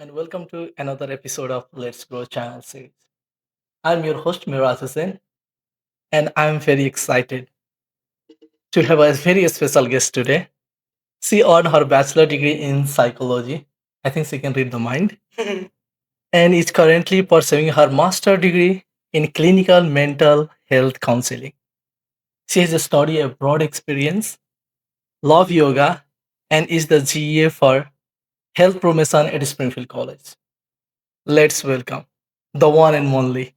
and welcome to another episode of Let's Grow channel series. I'm your host Miraj Hussain, and I'm very excited to have a very special guest today. She earned her bachelor degree in psychology. I think she can read the mind, and is currently pursuing her master degree in clinical mental health counseling. She has a study abroad experience, love yoga, and is the GA for health promotion at Springfield College. Let's welcome the one and only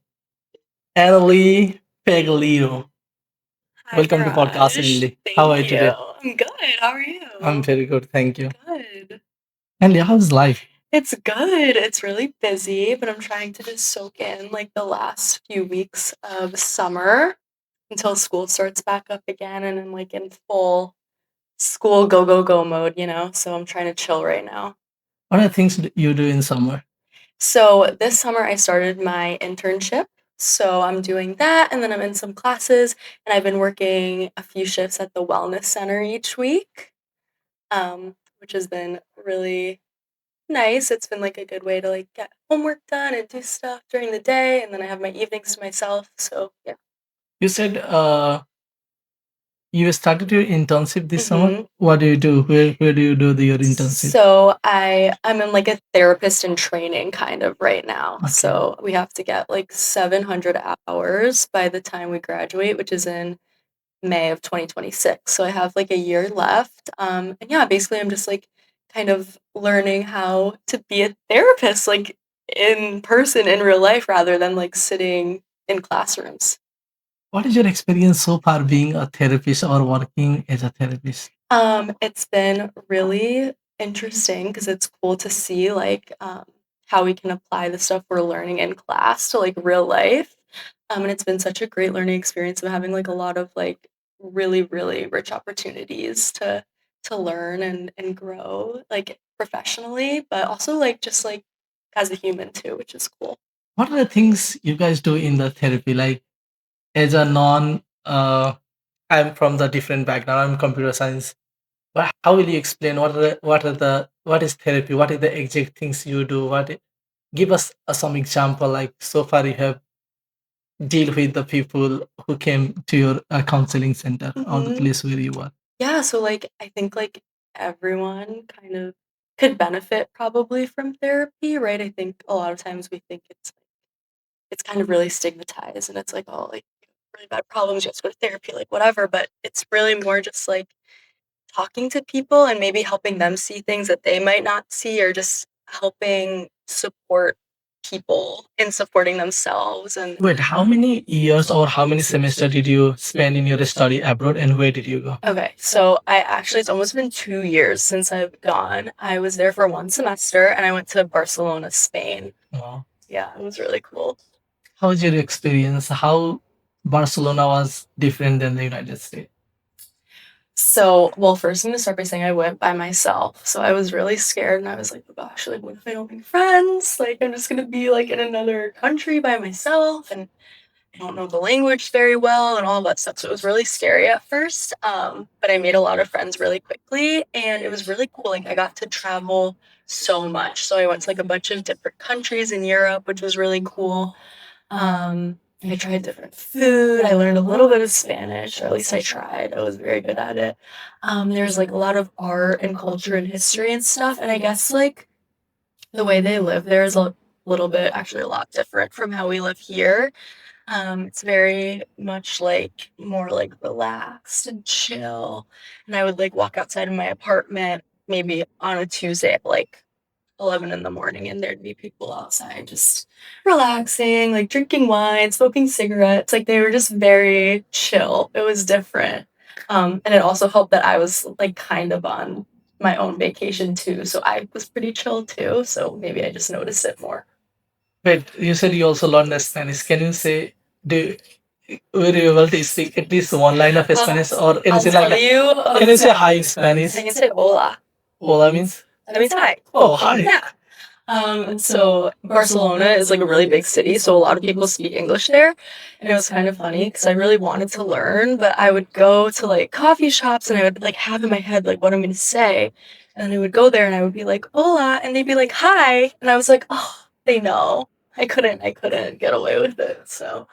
Annalee Pagliaro. Hi, Welcome to podcast, Mirage. Annalee. How are Thank you you. today? I'm good. How are I'm you? very good, thank you. Good. Annalee, how's life? It's good. It's really busy, but I'm trying to just soak in like the last few weeks of summer until school starts back up again and I'm like in full school go go go mode. So I'm trying to chill right now. What are things you do in summer? So this summer I started my internship. So I'm doing that and then I'm in some classes and I've been working a few shifts at the wellness center each week. Which has been really nice. It's been like a good way to like get homework done and do stuff during the day, and then I have my evenings to myself. So yeah. You said you started your internship this summer. hmm What do you do? Where do you do your internship? So I'm in like a therapist in training kind of right now. Okay. So we have to get like 700 hours by the time we graduate, which is in May of 2026. So I have like a year left. And yeah, basically I'm just like kind of learning how to be a therapist, like in person in real life rather than like sitting in classrooms. What is your experience so far being a therapist or working as a therapist? It's been really interesting because it's cool to see like how we can apply the stuff we're learning in class to like real life. And it's been such a great learning experience of having like a lot of like really, really rich opportunities to learn and grow like professionally, but also like just like as a human too, which is cool. What are the things you guys do in the therapy? Like as a non, I'm from the different background. I'm computer science. But how will you explain what is therapy? What is the exact things you do? Give us some example. Like so far, you have deal with the people who came to your counseling center or the Mhm. place where you were. Yeah, so like I think like everyone kind of could benefit probably from therapy, right? I think a lot of times we think it's kind of really stigmatized and it's like, oh, like really bad problems, you have to go to therapy, like whatever. But it's really more just like talking to people and maybe helping them see things that they might not see or just helping support people in supporting themselves and Wait, how many years or how many semesters did you spend in your study abroad and where did you go? Okay, so I actually, it's almost been 2 years since I've gone. I was there for one semester and I went to Barcelona, Spain. Wow. Yeah, it was really cool. How was your experience? How Barcelona was different than the United States? So, well, first I'm gonna start by saying I went by myself. So I was really scared and I was like, oh gosh, like what if I don't make friends? Like I'm just gonna be like in another country by myself and I don't know the language very well and all of that stuff. So it was really scary at first. But I made a lot of friends really quickly and it was really cool. Like I got to travel so much. So I went to like a bunch of different countries in Europe, which was really cool. I tried different food. I learned a little bit of Spanish, or at least I tried. I was very good at it. There's like a lot of art and culture and history and stuff. And I guess like the way they live there is a little bit, actually a lot different from how we live here. It's very much like more like relaxed and chill. And I would like walk outside of my apartment maybe on a Tuesday at like 11 in the morning and there'd be people outside just relaxing, like drinking wine, smoking cigarettes. Like they were just very chill. It was different. And it also helped that I was like kind of on my own vacation too. So I was pretty chill too. So maybe I just noticed it more. Wait, you said you also learned the Spanish. Can you say, do were you able to speak at least one line of Spanish or I'll anything tell like you. can you say hi in Spanish? I can say hola. Hola means? That means hi. Oh, hi. Yeah. So Barcelona is like a really big city, so a lot of people speak English there. And it was kind of funny because I really wanted to learn, but I would go to like coffee shops and I would like have in my head like what I'm gonna say. And I would go there and I would be like, "Hola," and they'd be like, "Hi," and I was like, "Oh, they know." I couldn't get away with it, so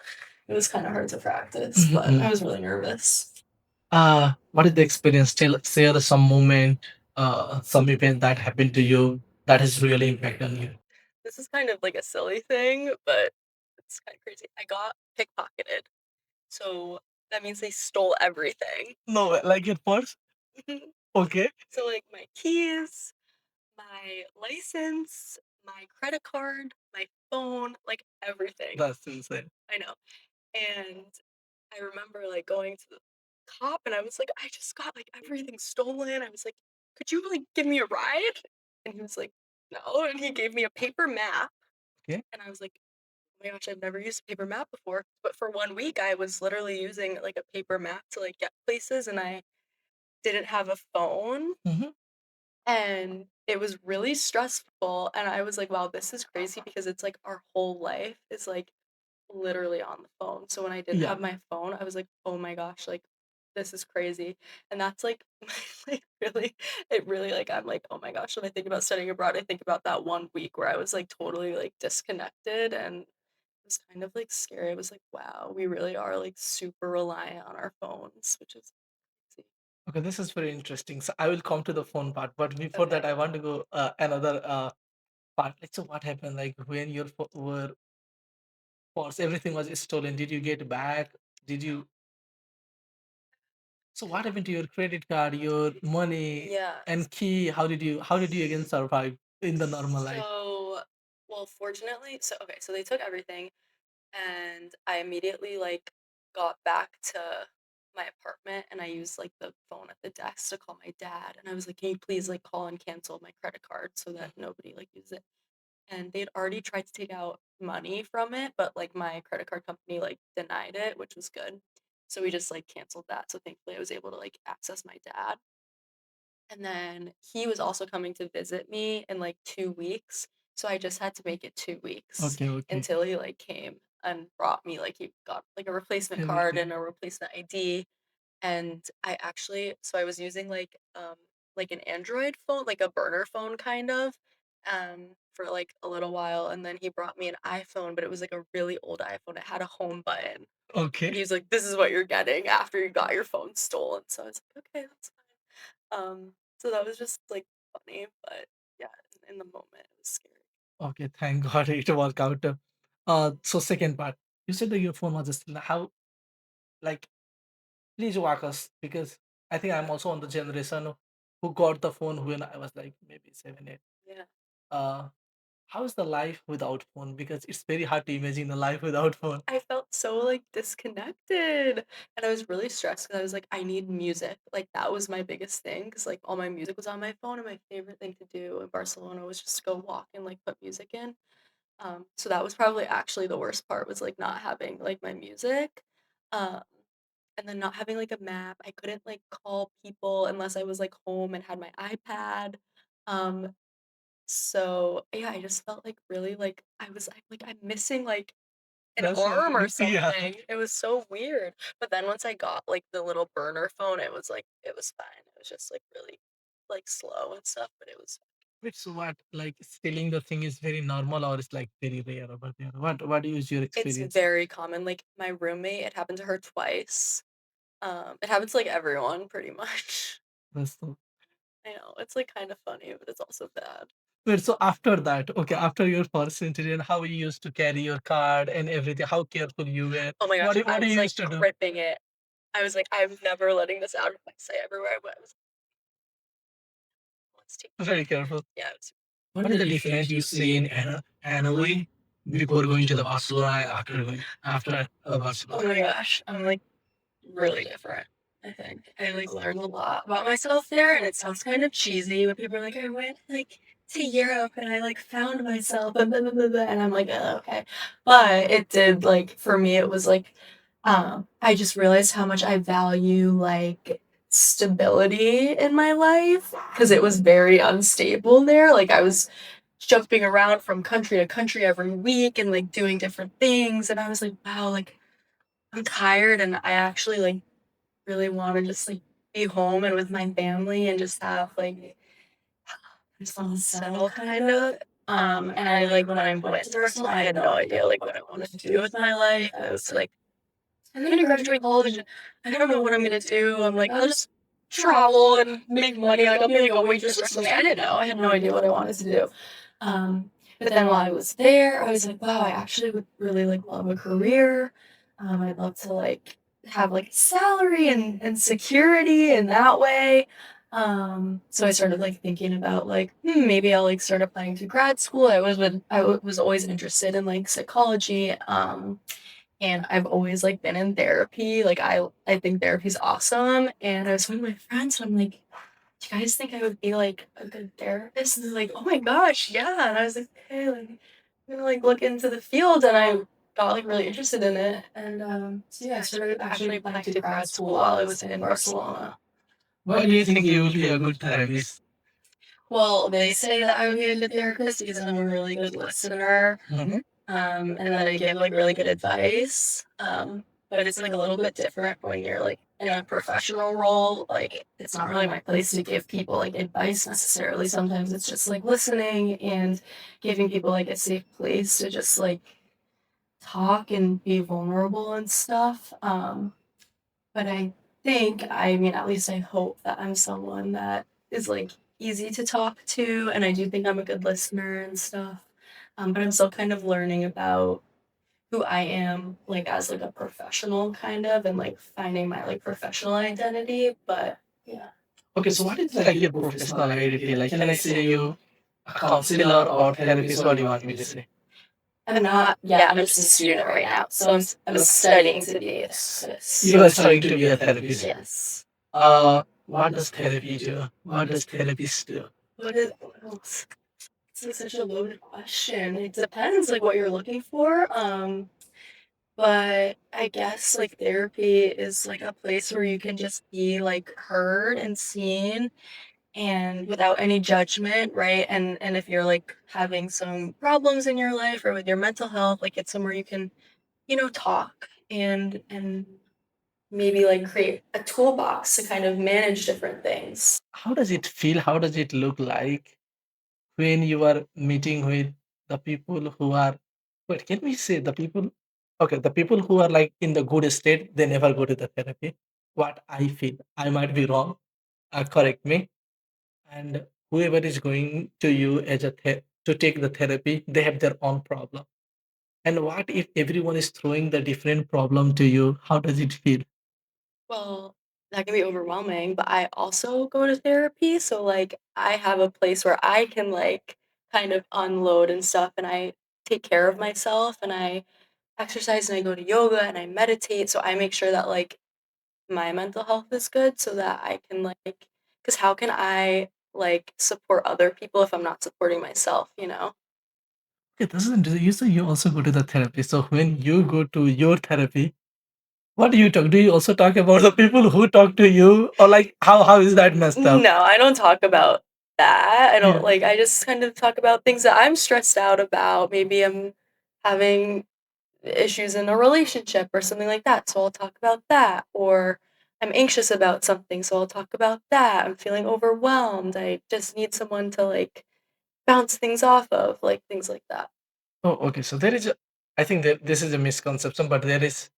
it was kind of hard to practice, but I was really nervous. What is the experience? Share some moment, some event that happened to you that has really impacted on you. This is kind of like a silly thing, but it's kind of crazy. I got pickpocketed, so that means they stole everything. No, like your purse? Okay. So like my keys, my license, my credit card, my phone, like everything. That's insane. I know. And I remember like going to the cop and I was like, I just got like everything stolen. I was like, could you like give me a ride? And he was like, no. And he gave me a paper map. Okay. And I was like, oh my gosh, I've never used a paper map before. But for 1 week, I was literally using like a paper map to like get places and I didn't have a phone. Hmm. And it was really stressful. And I was like, wow, this is crazy because it's like our whole life is like literally on the phone. So when I didn't Yeah. have my phone, I was like, "Oh my gosh, like this is crazy." And that's like like really it really like I'm like, "Oh my gosh, when I think about studying abroad, I think about that 1 week where I was like totally like disconnected and it was kind of like scary. I was like, "Wow, we really are like super reliant on our phones," which is crazy. Okay, this is very interesting. So I will come to the phone part, but before that, Okay. I want to go another part. Like, so what happened? Like when your were purse, everything was stolen. Did you get back? Did you? So what happened to your credit card, your money, Yeah. and key? How did you again survive in the normal life? So, well, fortunately, so they took everything. And I immediately like got back to my apartment and I used like the phone at the desk to call my dad and I was like, "Can you please like call and cancel my credit card so that nobody like uses it?" And they'd already tried to take out money from it, but like my credit card company like denied it, which was good. So we just like canceled that. So thankfully I was able to like access my dad. And then he was also coming to visit me in like 2 weeks. So I just had to make it 2 weeks Okay, okay. until he like came and brought me like he got like a replacement card Everything. and a replacement ID. And I actually so I was using like an Android phone, like a burner phone kind of, for like a little while. And then he brought me an iPhone, but it was like a really old iPhone. It had a home button. Okay. And he was like, "This is what you're getting after you got your phone stolen." So I was like, "Okay, that's fine." So that was just like funny, but yeah, in the moment it was scary. Okay, thank God it worked out. So second part, you said that your phone was just how, like, please walk us because I think I'm also on the generation who got the phone when I was like maybe 7, 8. Yeah. Uh, how is the life without phone? Because it's very hard to imagine a life without phone. I felt so like disconnected and I was really stressed because I was like, I need music. Like that was my biggest thing because like all my music was on my phone and my favorite thing to do in Barcelona was just go walk and like put music in. So that was probably actually the worst part was like not having like my music. Um, and then not having like a map. I couldn't like call people unless I was like home and had my iPad. Um, so yeah, I just felt like really like I'm missing like an That's not arm or yeah. something. It was so weird. But then once I got like the little burner phone, it was fine. It was just like really like slow and stuff, but it was Wait, so what? Like stealing the thing is very normal or it's like very rare over there? What is your it's experience? very common. Like my roommate, it happened to her twice. It happens to like everyone pretty much. That's so I know. It's like kind of funny, but it's also bad. wait, so after that, okay, after your first incident, how you used to carry your card and everything, how careful you were? Oh my What gosh, do, I what do was you like used to do? gripping it. I was like, I'm never letting this out of my sight everywhere I went. I was like, let's take Very careful. yeah, it was What is the difference you see in Annalie before going to the Barcelona after going after oh Barcelona? my gosh. I'm like really different, I think. I like learned a lot about myself there and it sounds kind of cheesy when people are like, I went like to Europe and I like found myself and blah, blah, blah, blah. And I'm like, oh, okay. But it did like for me it was like I just realized how much I value like stability in my life because it was very unstable there. Like I was jumping around from country to country every week and like doing different things and I was like, wow, like I'm tired and I actually like really want to just like be home and with my family and just have like just wanna settle kind of. And I like when I went to Barcelona, I had no idea like what I wanted to do with my life. I was like, I'm gonna graduate college. I don't know what I'm gonna do. I'm like, I'll just travel and make money. Like I'll be like a waitress or something. I didn't know. I had no idea what I wanted to do. But then while I was there, I was like, wow, I actually would really like love a career. I'd love to like have like salary and security in that way. So I started like thinking about like, maybe I'll like start applying to grad school. I was always interested in like psychology. And I've always like been in therapy. Like I think therapy's awesome. And I was talking to my friends, and I'm like, do you guys think I would be like a good therapist? And they're like, oh my gosh, yeah. And I was like, okay, like I'm gonna like look into the field, and I got like really interested in it. And so yeah, I started actually applying to grad school while I was in Barcelona. Why do you think you will be a good therapist? Well, they say that I would be a good therapist because I'm a really good listener. And that I give like really good advice. But it's like a little bit different when you're like in a professional role. Like it's not really my place to give people like advice necessarily. Sometimes it's just like listening and giving people like a safe place to just like talk and be vulnerable and stuff. But I mean, at least I hope that I'm someone that is like easy to talk to, and I do think I'm a good listener and stuff. But I'm still kind of learning about who I am, like as like a professional kind of, and like finding my like professional identity. But yeah. Okay, so what is like your professional identity? Like, can I say you a counselor or therapist? What do you want me to say? I'm not, yeah, I'm just a student right now. So I'm studying to be a therapist. You are studying to be a therapist. Yes. What does therapy do? What does therapist do? What else? It's like such a loaded question. It depends like what you're looking for. But I guess like therapy is like a place where you can just be like heard and seen and without any judgment, right? And if you're like having some problems in your life or with your mental health, like it's somewhere you can, talk and maybe like create a toolbox to kind of manage different things. How does it feel? How does it look like when you are meeting with the people who are, wait, can we say the people? Okay, the people who are like in the good state, they never go to the therapy. What I feel, I might be wrong. Correct me. And whoever is going to you as to take the therapy, they have their own problem. And what if everyone is throwing the different problem to you? How does it feel? Well, that can be overwhelming, but I also go to therapy, so, like, I have a place where I can, like, kind of unload and stuff, and I take care of myself, and I exercise, and I go to yoga, and I meditate, so I make sure that, like, my mental health is good so that I can, like, because how can I, like, support other people if I'm not supporting myself, you know? Okay, this is you say you also go to the therapy. So when you go to your therapy, what do you talk? Do you also talk about the people who talk to you, or like how is that messed up? No, I don't talk about that. I don't Yeah. like I just kind of talk about things that I'm stressed out about. Maybe I'm having issues in a relationship or something like that, so I'll talk about that. Or I'm anxious about something, so I'll talk about that. I'm feeling overwhelmed. I just need someone to like bounce things off of, like things like that. Oh, okay. So there is a, I think that this is a misconception, but there is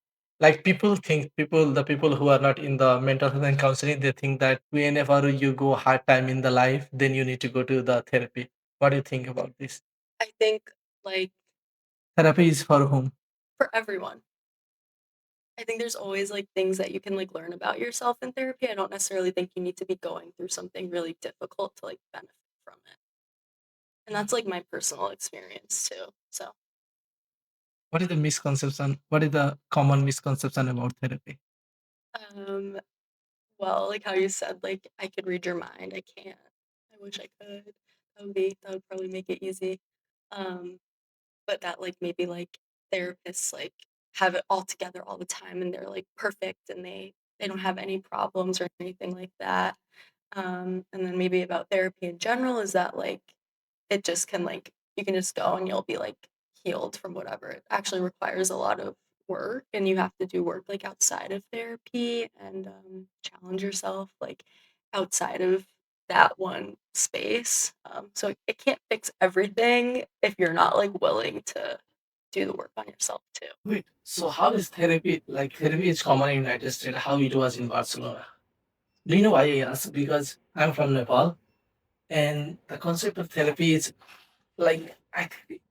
like the people who are not in the mental health and counseling, they think that whenever you go hard time in the life, then you need to go to the therapy. What do you think about this? I think like Therapy is for whom? for everyone. I think there's always like things that you can like learn about yourself in therapy. I don't necessarily think you need to be going through something really difficult to like benefit from it. And that's like my personal experience too. So, What is the misconception? What is the common misconception about therapy? um, well, like how you said, like I could read your mind. I can't. I wish I could. That would probably make it easy. Um, but that like maybe like therapists like have it all together all the time and they're like perfect and they don't have any problems or anything like that. And then maybe about therapy in general is that like it just can like you can just go and you'll be like healed from whatever. It actually requires a lot of work and you have to do work like outside of therapy and challenge yourself like outside of that one space. So it can't fix everything if you're not like willing to do the work on yourself too. Wait, so how is therapy, like therapy is common in United States, how it was in Barcelona? Do you know why I ask? Because I'm from Nepal, and the concept of therapy is like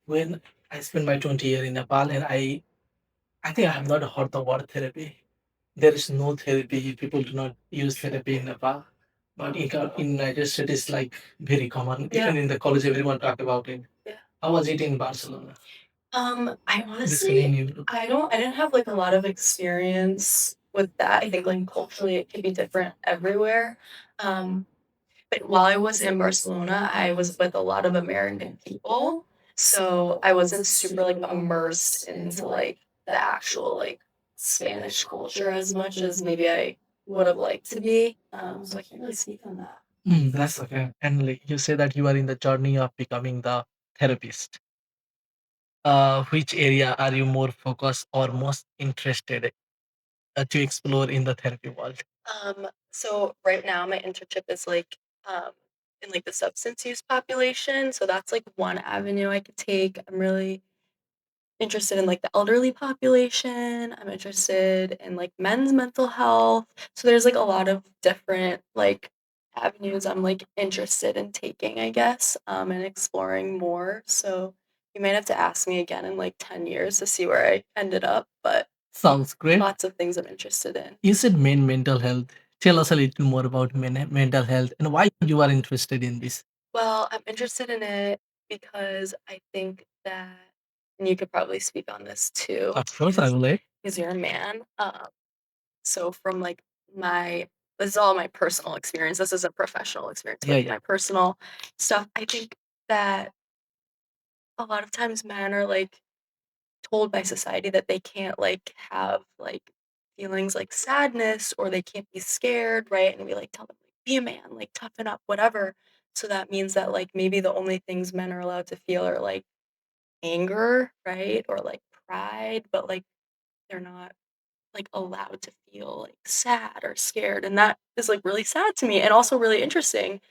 when I spent my 20 year in Nepal, and I think I have not heard the word therapy. There is no therapy. People do not use therapy in Nepal, but in United States, it's like very common. Yeah. Even in the college, everyone talk about it. Yeah. How was it in Barcelona? I Basically, honestly, in Europe. I didn't have like a lot of experience with that. I think like culturally it could be different everywhere. Um, but while I was in Barcelona, I was with a lot of American people. So I wasn't super like immersed into like the actual like Spanish culture as much as maybe I would have liked to be. So I can't really speak on that. That's okay. And like, you say that you are in the journey of becoming the therapist. Which area are you more focused or most interested to explore in the therapy world? So right now my internship is like um in like the substance use population. So that's like one avenue I could take. I'm really interested in like the elderly population. I'm interested in like men's mental health. So there's like a lot of different like avenues I'm like interested in taking, I guess, and exploring more. So you might have to ask me again in like 10 years to see where I ended up, but Sounds great. lots of things I'm interested in. You said mental health. Tell us a little more about mental health and why you are interested in this. Well, I'm interested in it because I think that, and you could probably speak on this too, Of course, I will. because you're a man. So from like my, this is all my personal experience. This isn't professional experience, Yeah, but yeah. my personal stuff. I think that a lot of times men are like told by society that they can't like have like feelings like sadness or they can't be scared, right? And we like tell them like be a man, like toughen up, whatever. So that means that like maybe the only things men are allowed to feel are like anger, right? Or like pride, but like they're not like allowed to feel like sad or scared. And that is like really sad to me and also really interesting.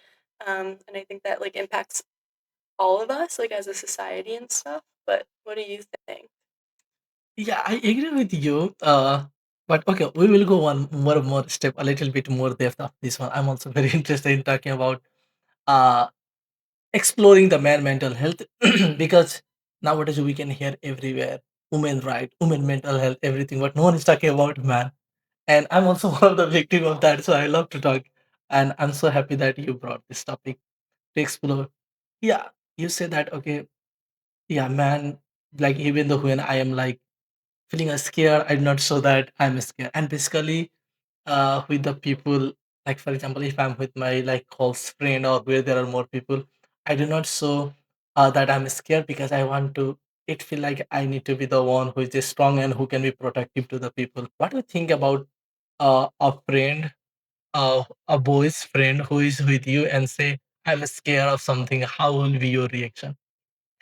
And I think that like impacts all of us like as a society and stuff. But what do you think? Yeah, I agree with you. But okay, we will go one more step, a little bit more depth of this one. I'm also very interested in talking about uh exploring the man mental health because nowadays we can hear everywhere women right, women mental health, everything, but no one is talking about man. And I'm also one of the victim of that, so I love to talk. And I'm so happy that you brought this topic to explore. Yeah, you say that okay, yeah, man, like even though when I am like feeling scared, I do not show that I'm scared. And basically, with the people, like for example, if I'm with my like close friend or where there are more people, I do not show that I'm scared because I want to. It feel like I need to be the one who is just strong and who can be protective to the people. What do you think about a friend, a boy's friend who is with you and say, "I'm scared of something"? How will be your reaction?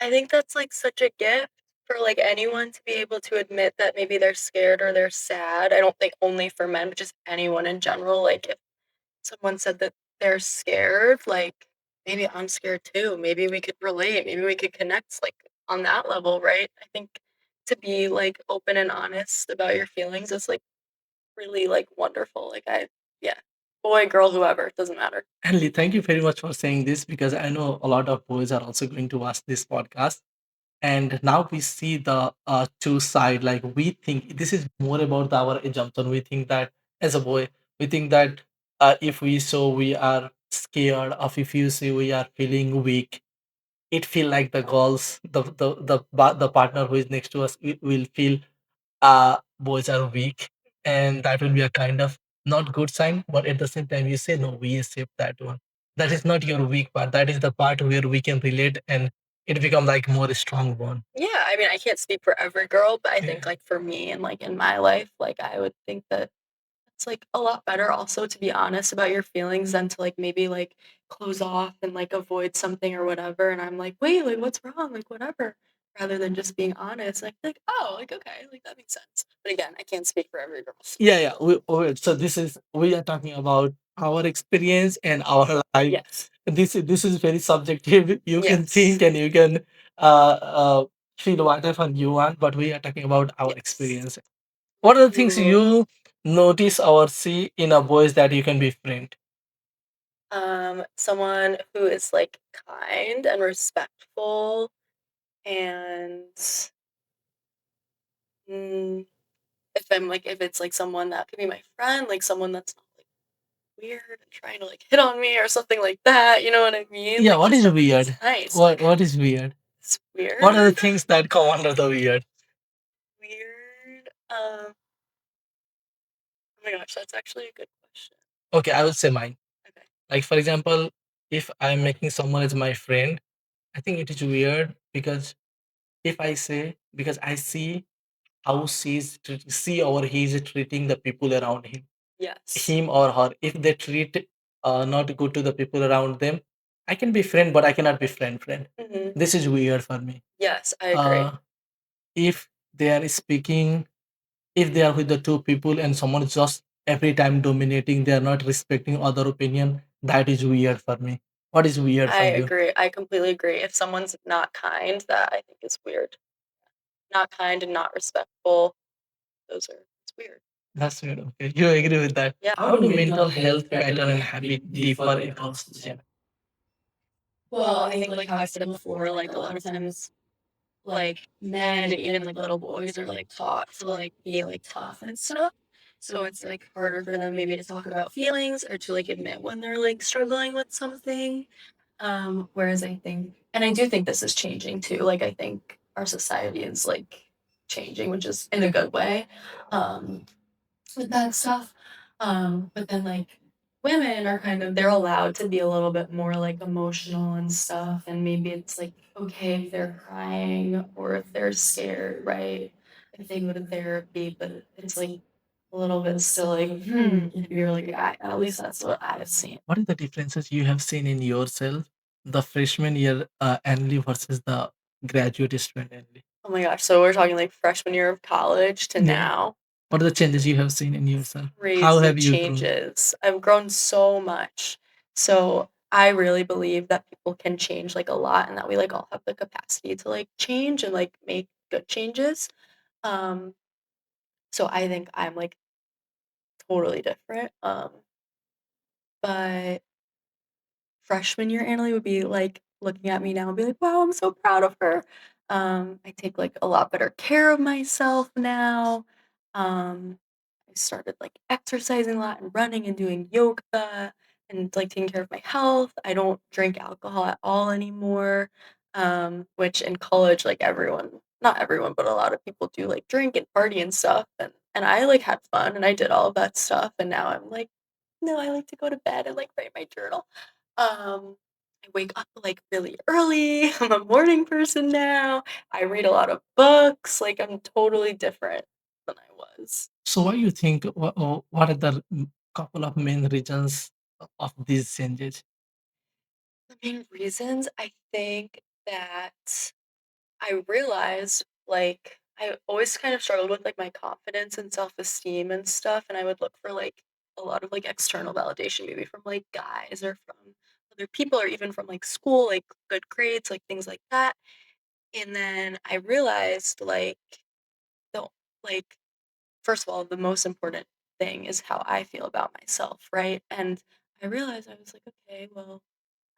I think that's like such a gift for like anyone to be able to admit that maybe they're scared or they're sad. I don't think only for men, but just anyone in general. Like if someone said that they're scared, like maybe I'm scared too. Maybe we could relate. Maybe we could connect like on that level, right? I think to be like open and honest about your feelings is like really like wonderful. Like yeah, boy, girl, whoever, it doesn't matter. Henley, thank you very much for saying this because I know a lot of boys are also going to watch this podcast. And now we see the two side. Like we think this is more about our assumption. We think that as a boy, we think that if we show we are scared, or if you see we are feeling weak, it feel like the girls, the partner who is next to us will feel boys are weak, and that will be a kind of not good sign. But at the same time, you say no, we accept that one. That is not your weak part. That is the part where we can relate, and it become like more strong one. Yeah, I mean, I can't speak for every girl, but I think like for me and like in my life, like I would think that it's like a lot better also to be honest about your feelings than to like maybe like close off and like avoid something or whatever. And I'm like, wait, like what's wrong? Like whatever. Rather than just being honest, like oh, like okay, like that makes sense. But again, I can't speak for every girl. Yeah, yeah. So this is we are talking about our experience and our life. Yes. This is very subjective. You can Yes. think and you can uh, uh, feel whatever you want, but we are talking about our Yes. experience. What are the things Mhm. you notice or see in a boys that you can be friend? Someone who is like kind and respectful and mm, if it's like someone that could be my friend, like someone that's not like weird and trying to like hit on me or something like that, you know what I mean? Yeah, Like what just is someone that's weird? nice. What is weird? It's What are the weird. things that come under the weird? Weird. Oh my gosh, that's actually a good question. Okay, I will say mine. Okay. Like for example, if I'm making someone as my friend, I think it is weird because if I say because I see how she or he is treating the people around him, Yes. him or her. If they treat not good to the people around them, I can be friend, but I cannot be friend. Hmm. This is weird for me. Yes, I agree. If they are speaking, if they are with the two people and someone is just every time dominating, they are not respecting other opinion. That is weird for me. What is weird I for you? agree. I completely agree. If someone's not kind, that I think is weird. Not kind and not respectful. It's weird. That's weird. Okay, you agree with that? Yeah. How do mental health pattern and habit differ across the gender? Well, I think like how I said before, like a lot of times like men and even like little boys are like taught to like be like tough and stuff. So it's like harder for them maybe to talk about feelings or to like admit when they're like struggling with something. Whereas I think, and I do think this is changing too. Like I think our society is like changing, which is in a good way. Um, with that stuff. But then like women are kind of they're allowed to be a little bit more like emotional and stuff, and maybe it's like okay if they're crying or if they're scared, right? If they go to therapy, but it's like a little bit still like if you're like a guy, at least that's what I've seen. What are the differences you have seen in yourself, the freshman year Annalie versus the graduate student Annalie? Oh my gosh, so we're talking like freshman year of college to Yeah. now. What are the changes you have seen in yourself? How Crazy have you grown? changes. I've grown so much. So I really believe that people can change like a lot and that we like all have the capacity to like change and like make good changes. Um, so I think I'm like totally different. But freshman year Annalie would be like looking at me now and be like, wow, I'm so proud of her. I take like a lot better care of myself now. Um, I started like exercising a lot and running and doing yoga and like taking care of my health. I don't drink alcohol at all anymore. Which in college, like everyone, not everyone, but a lot of people do like drink and party and stuff. And I like had fun and I did all of that stuff. And now I'm like, no, I like to go to bed and like write my journal. I wake up like really early. I'm a morning person now. I read a lot of books. Like I'm totally different than I was. So what do you think? What are the couple of main reasons of these changes? The main reasons I think that I realized like I always kind of struggled with like my confidence and self-esteem and stuff, and I would look for like a lot of like external validation, maybe from like guys or from other people or even from like school, like good grades, like things like that. And then I realized the like first of all, the most important thing is how I feel about myself, right? And I realized I was like, okay, well,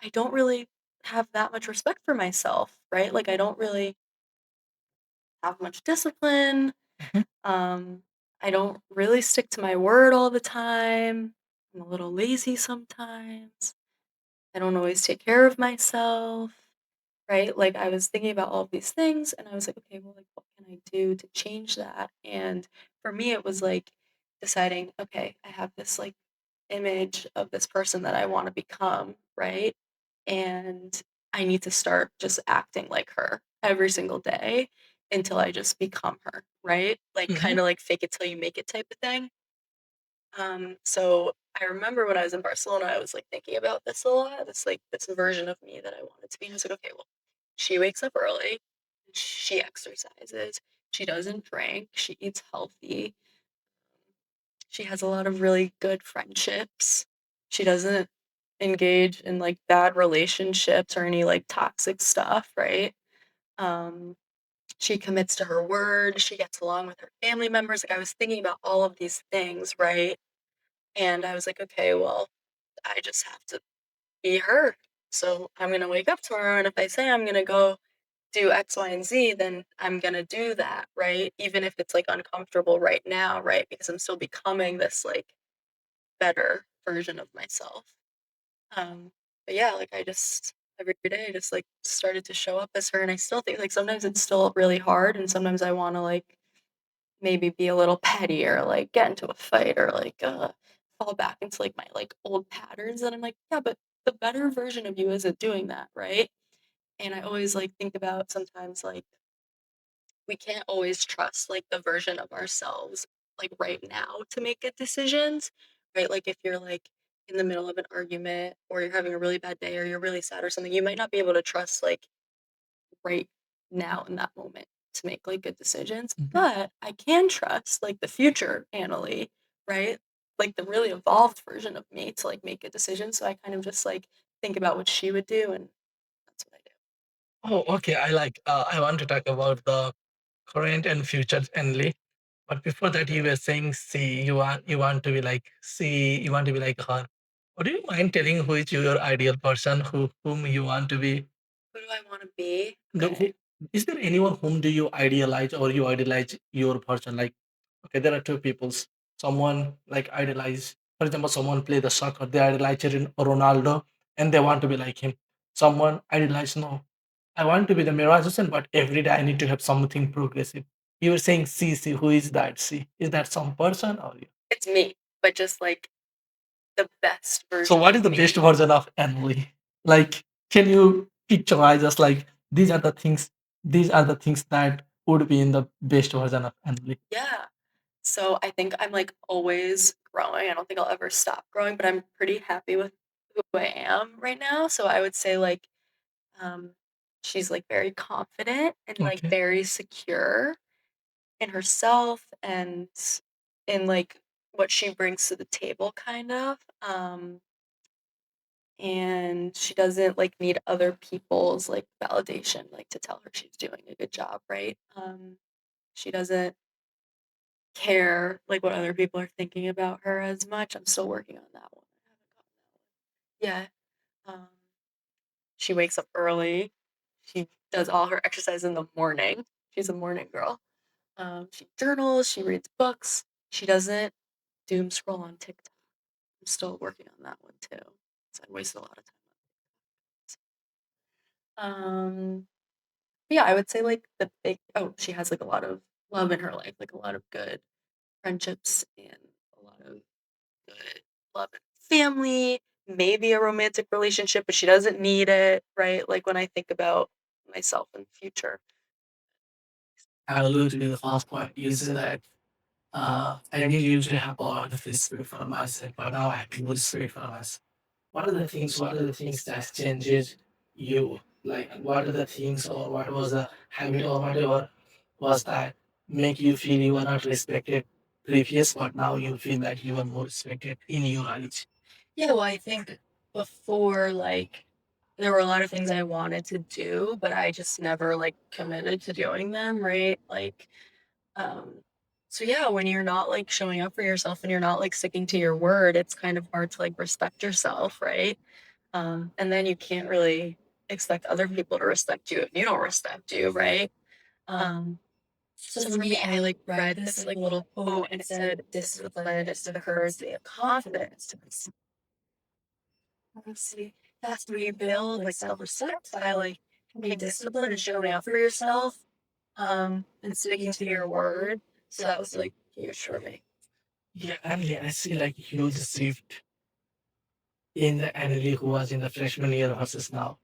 I don't really have that much respect for myself, right? Like I don't really have much discipline. Mhm. Um, I don't really stick to my word all the time. I'm a little lazy sometimes. I don't always take care of myself, right? Like I was thinking about all of these things and I was like, okay, well, like what can I do to change that? And for me, it was like deciding, okay, I have this like image of this person that I want to become, right? And I need to start just acting like her every single day until I just become her, right? Like Mhm. kind of like fake it till you make it type of thing. So I remember when I was in Barcelona, I was like thinking about this a lot. This like this version of me that I wanted to be. And I was like, okay, well, she wakes up early, she exercises, she doesn't drink, she eats healthy, she has a lot of really good friendships. she doesn't engage in like bad relationships or any like toxic stuff, right? Um, she commits to her word, she gets along with her family members. Like I was thinking about all of these things, right? And I was like, okay, well, I just have to be her. So I'm gonna wake up tomorrow, and if I say I'm gonna go do X, Y, and Z, then I'm gonna do that, right? Even if it's like uncomfortable right now, right? Because I'm still becoming this like better version of myself. But yeah, like I just every day just like started to show up as her, and I still think like sometimes it's still really hard, and sometimes I want to like maybe be a little petty or like get into a fight or like fall back into like my like old patterns. And I'm like, yeah, but the better version of you isn't doing that, right? And I always like think about sometimes like we can't always trust like the version of ourselves like right now to make good decisions, right? Like if you're like in the middle of an argument or you're having a really bad day or you're really sad or something, you might not be able to trust like right now in that moment to make like good decisions. But I can trust like the future Annalie, right? Like the really evolved version of me to like make good decisions. So I kind of just like think about what she would do, and that's what I do. Oh, okay. I want to talk about the current and future only. But before that, you were saying, see, you want to be like, see, you want to be like her. Would you mind telling who is your ideal person, whom you want to be? Who do I want to be? No, is there anyone whom do you idealize or you idealize your person? Like, okay, there are two peoples. Someone like idolize, for example, someone play the soccer, they idolize Ronaldo and they want to be like him. Someone idolize, no, I want to be the Mirage Hussain, but every day I need to have something progressive. You were saying C, C, who is that C? Is that some person or you? It's me, but just like the best So version what of is the me. best version of Emily? Like, can you picturize us like these are the things that would be in the best version of Emily? Yeah. So I think I'm like always growing. I don't think I'll ever stop growing, but I'm pretty happy with who I am right now. So I would say like um she's like very confident and like Okay. very secure in herself and in like what she brings to the table kind of. And she doesn't like need other people's like validation like to tell her she's doing a good job, right? She doesn't care like what other people are thinking about her as much. I'm still working on that one. I haven't gotten that one yet. She wakes up early. She does all her exercise in the morning. She's a morning girl. She journals. She reads books. She doesn't doom scroll on TikTok. I'm still working on that one too. So I wasted a lot of time on it. Yeah, I would say like the big. Oh, she has like a lot of love in her life, like a lot of good friendships and a lot of good love and family, maybe a romantic relationship, but she doesn't need it, right? Like when I think about myself in the future. I alluded to the first point. You said that I didn't used to have a lot of respect for myself, but now I have good respect for myself. What are the things? What are the things that changes you? Like, what are the things, or what was the habit, or whatever was that make you feel you were not respected previous, but now you feel that you are more respected in your eyes? Yeah, well, I think before, like, there were a lot of things I wanted to do, but I just never like committed to doing them, right? Like, um, so yeah, when you're not like showing up for yourself and you're not like sticking to your word, it's kind of hard to like respect yourself, right? And then you can't really expect other people to respect you if you don't respect you, right? Um, so for me, I like read this like little quote and it said, "Discipline is to the courage of confidence to see that's where you build like self-respect by like being disciplined and showing up for yourself, and sticking to your word." So that was like huge for me. Yeah, Annalie, I see like huge shift in the Annalie who was in the freshman year versus now.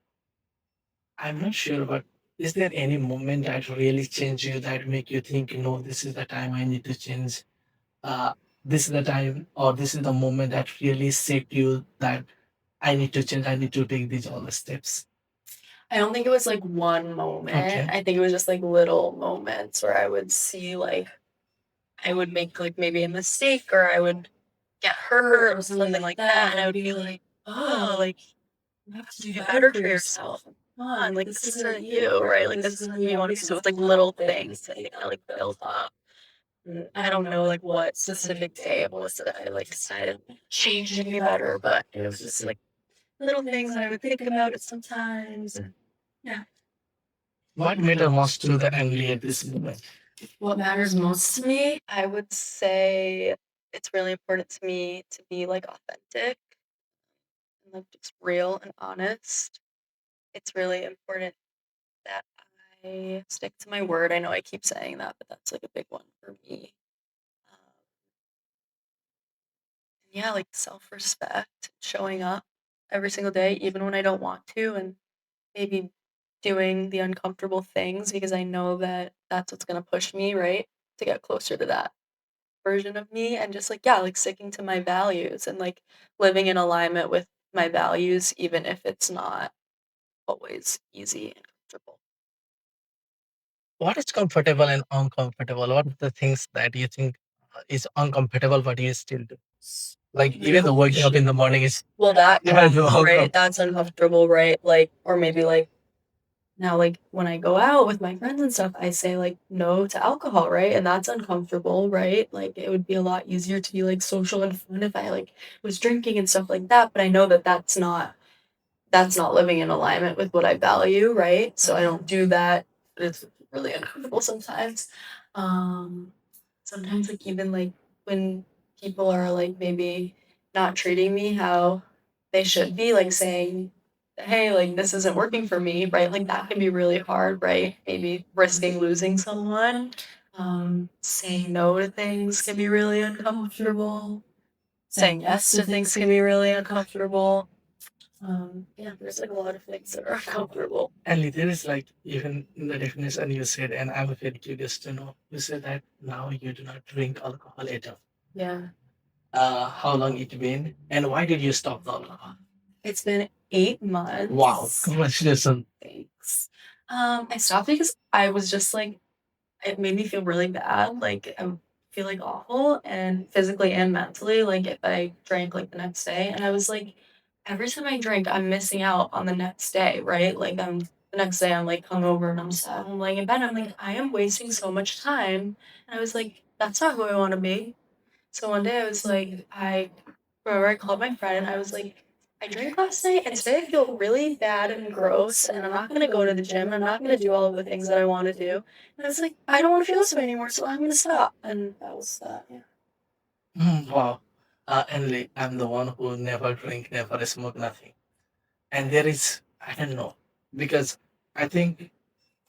I'm not sure, but is there any moment that really changed you that make you think, no, this is the time I need to change? Uh, this is the time, or this is the moment that really shaped you that I need to change. I need to take these all the steps. I don't think it was like one moment. Okay. I think it was just like little moments where I would see like I would make like maybe a mistake or I would get hurt or something like that, and I would be like, oh, like you have to do better for yourself. Come on, like this isn't you, right? Like this isn't who you want to be. So it's like little things that kind of like build up. I don't know like what specific day it was that I like decided to change to be better, but it was just like little things that I would think about it sometimes. And yeah. What matters most to the Annalie at this moment? What matters most to me? I would say it's really important to me to be like authentic and like just real and honest. It's really important that I stick to my word. I know I keep saying that, but that's like a big one for me. Um, yeah, like self-respect, showing up every single day, even when I don't want to, and maybe doing the uncomfortable things because I know that that's what's gonna push me, right, to get closer to that version of me, and just like, yeah, like sticking to my values and like living in alignment with my values, even if it's not always easy and comfortable. What is comfortable and uncomfortable? What are the things that you think is uncomfortable, but you still do? Like even the waking up in the morning is Well, that kind of right, uncomfortable. that's uncomfortable, right? Like, or maybe like now, like when I go out with my friends and stuff, I say like no to alcohol, right? And that's uncomfortable, right? Like it would be a lot easier to be like social and fun if I like was drinking and stuff like that. But I know that that's not living in alignment with what I value, right? So I don't do that. It's really uncomfortable sometimes. Um, sometimes like even like when people are like maybe not treating me how they should be, like saying, hey, like this isn't working for me, right? Like that can be really hard, right? Maybe risking losing someone. Saying no to things can be really uncomfortable. Saying yes to things can be really uncomfortable. Yeah, there's like a lot of things that are uncomfortable. And there is like even in the definition you said, and I'm very curious to know. You said that now you do not drink alcohol at all. Yeah. How long it been, and why did you stop the alcohol? It's been 8 months. Wow, congratulations! Thanks. I stopped because I was just like, it made me feel really bad. Like I would feel like awful and physically and mentally, like if I drank like the next day. And I was like, every time I drink, I'm missing out on the next day, right? Like the next day I'm like hungover and I'm sad. I'm laying in bed. I'm like, I am wasting so much time. And I was like, that's not who I want to be. So one day I was like, I remember I called my friend and I was like, I drank last night and today I feel really bad and gross and I'm not gonna go to the gym. I'm not gonna do all of the things that I want to do. And I was like, I don't want to feel this way anymore, so I'm gonna stop. And that was that. Yeah. Wow. And I'm the one who never drink, never smoke, nothing. And there is, I don't know, because I think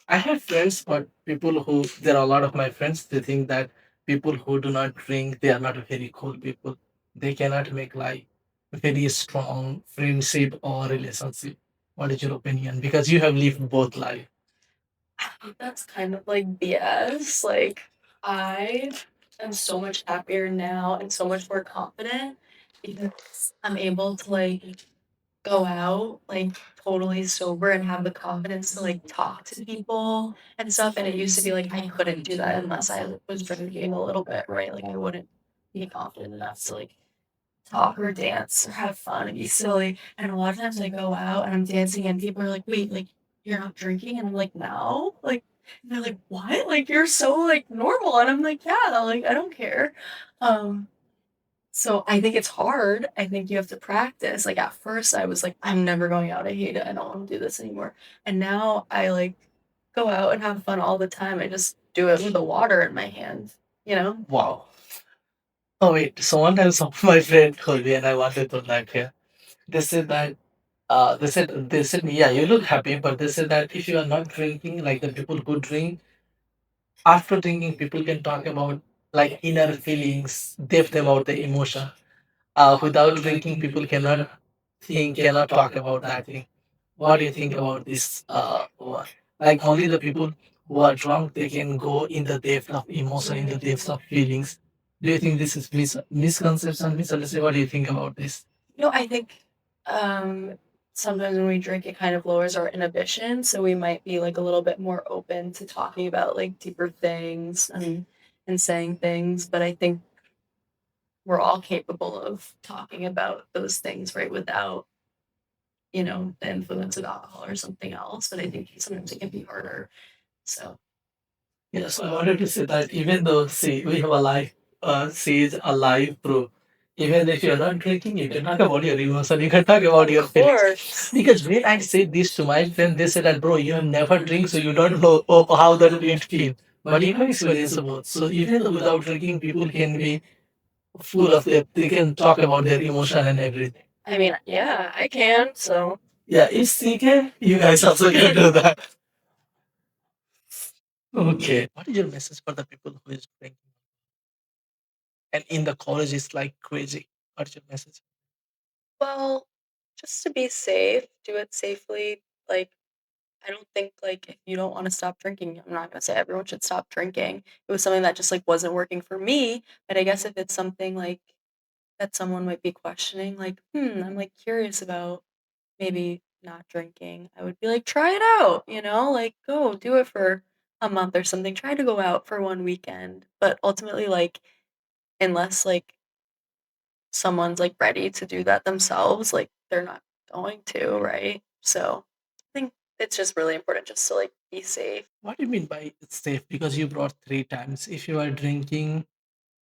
I have friends, but people who, there are a lot of my friends, they think that people who do not drink, they are not very cool people. They cannot make like very strong friendship or relationship. What is your opinion? Because you have lived both life. That's kind of like BS. Like I am so much happier now and so much more confident because I'm able to like go out like totally sober and have the confidence to like talk to people and stuff. And it used to be like I couldn't do that unless I was drinking a little bit, right? Like I wouldn't be confident enough to like talk or dance or have fun and be silly. And a lot of times I go out and I'm dancing and people are like, wait, like you're not drinking? And I'm like, no. Like and they're like, what? Like you're so like normal. And I'm like, yeah, like I don't care. Um so I think it's hard. I think you have to practice. Like at first I was like, I'm never going out. I hate it. I don't want to do this anymore. And now I like go out and have fun all the time. I just do it with the water in my hand, you know? Wow. Oh wait, so one time some my friend told me and I wanted to laugh here. They said that they said me, yeah, you look happy, but they said that if you are not drinking, like the people who drink, after drinking, people can talk about like inner feelings, depth about the emotion. Without drinking, people cannot cannot talk about that thing. What do you think about this? Like only the people who are drunk, they can go in the depth of emotion, in the depth of feelings. Do you think this is misconception, misunderstanding? What do you think about this? No, I think um, sometimes when we drink, it kind of lowers our inhibition. So we might be like a little bit more open to talking about like deeper things and saying things. But I think we're all capable of talking about those things, right, without, the influence of alcohol or something else. But I think sometimes it can be harder. So yes, I wanted to say that even though, see, we have a life, sees a live proof. Even if you're not drinking, you can talk about your emotion, you can talk about your of feelings. course. Because when I say this to my friend, they say that, bro, you have never drink, so you don't know how that it feel. But you have experience both. So even though without drinking, people can be full of their, they can talk about their emotion and everything. I mean, yeah, I can. So Yeah, if she can, you guys also can do that. Okay. What is your message for the people who is drinking? And in the college, it's like crazy. What's your message? well, just to be safe, do it safely. Like, I don't think like if you don't want to stop drinking, I'm not gonna say everyone should stop drinking. It was something that just like wasn't working for me. But I guess if it's something like that someone might be questioning, like, I'm like curious about maybe not drinking, I would be like, try it out, like go do it for a month or something. Try to go out for one weekend. But ultimately, like, unless like someone's like ready to do that themselves, like they're not going to, right? So I think it's just really important just to like be safe. What do you mean by it's safe? Because you brought three times. If you are drinking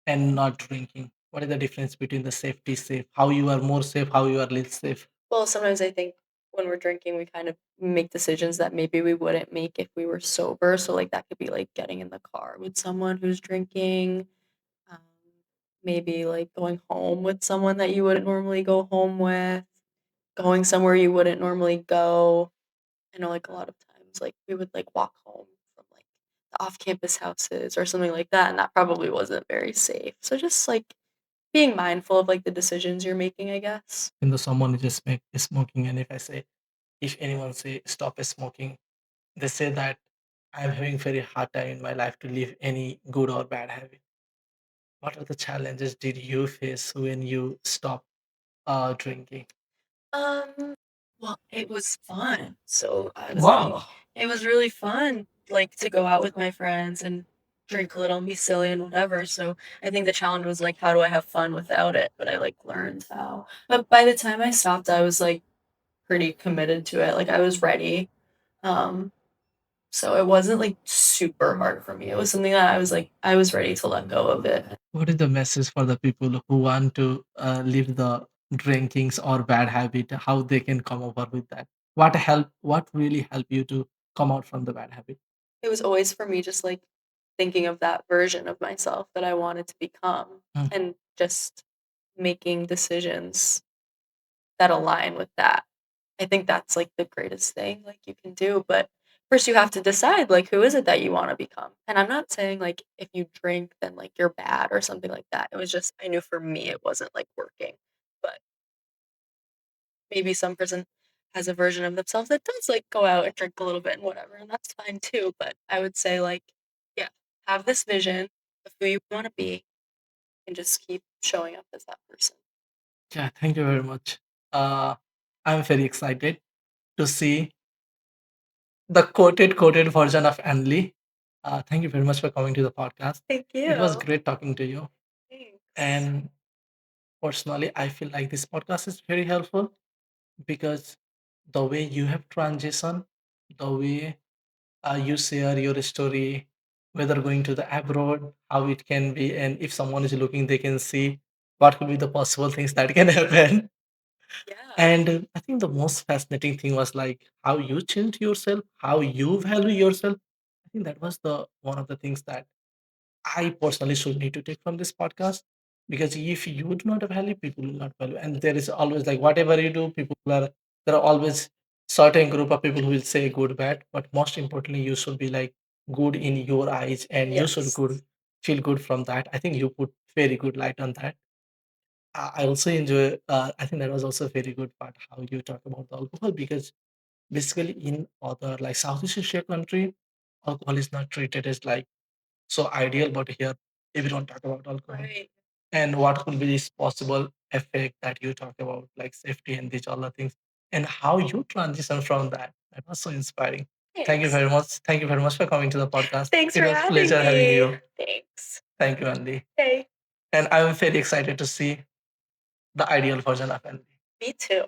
and not drinking, what is the difference between the safety safe? How you are more safe, how you are less safe? Well, sometimes I think when we're drinking, we kind of make decisions that maybe we wouldn't make if we were sober. So, like, that could be like getting in the car with someone who's drinking, um, maybe like going home with someone that you wouldn't normally go home with, going somewhere you wouldn't normally go. I know, like, a lot of times, like, we would like walk home from like the off campus houses or something like that. And that probably wasn't very safe. So, just like being mindful of like the decisions you're making, I guess. When the someone is just smoking, and if I say, if anyone say stop smoking, they say that I'm having very hard time in my life to leave any good or bad habit. What are the challenges did you face when you stop drinking? Um, well, it was fun. So honestly, Wow. it was really fun, like to go out with my friends and drink a little and be silly and whatever. So I think the challenge was like, how do I have fun without it? But I like learned how. But by the time I stopped, I was like pretty committed to it. Like I was ready. Um, so it wasn't like super hard for me. It was something that I was like, I was ready to let go of it. What is the message for the people who want to leave the drinkings or bad habit? How they can come over with that? What help? What really help you to come out from the bad habit? It was always for me just like thinking of that version of myself that I wanted to become Mm. and just making decisions that align with that. I think that's like the greatest thing like you can do, but first you have to decide like who is it that you want to become. And I'm not saying like if you drink then like you're bad or something like that. It was just I knew for me it wasn't like working. But maybe some person has a version of themselves that does like go out and drink a little bit and whatever, and that's fine too. But I would say like, yeah, have this vision of who you want to be and just keep showing up as that person. Yeah, thank you very much. I'm very excited to see the quoted version of Annalie. Thank you very much for coming to the podcast. Thank you. It was great talking to you. Thanks. And personally, I feel like this podcast is very helpful because the way you have transitioned, the way you share your story, whether going to the abroad, how it can be, and if someone is looking, they can see what could be the possible things that can happen. Yeah. And I think the most fascinating thing was like how you changed yourself, how you value yourself. I think that was the one of the things that I personally should need to take from this podcast. Because if you do not value, people will not value. And there is always like whatever you do, people are there are always certain group of people who will say good, bad. But most importantly, you should be like good in your eyes and you should Yes. good feel good from that. I think you put very good light on that. I also enjoy I think that was also a very good part how you talk about the alcohol because basically in other like Southeast Asia country, alcohol is not treated as like so ideal, but here everyone talk about alcohol. Right. And what could be this possible effect that you talk about, like safety and these other things, and how you transition from that. That was so inspiring. Thank you Thanks. very much. Thank you very much for coming to the podcast. Thanks It for was having pleasure having me. you. Thanks. Thank you, Andy. Okay. And I'm very excited to see the ideal version of Annalie. Me too.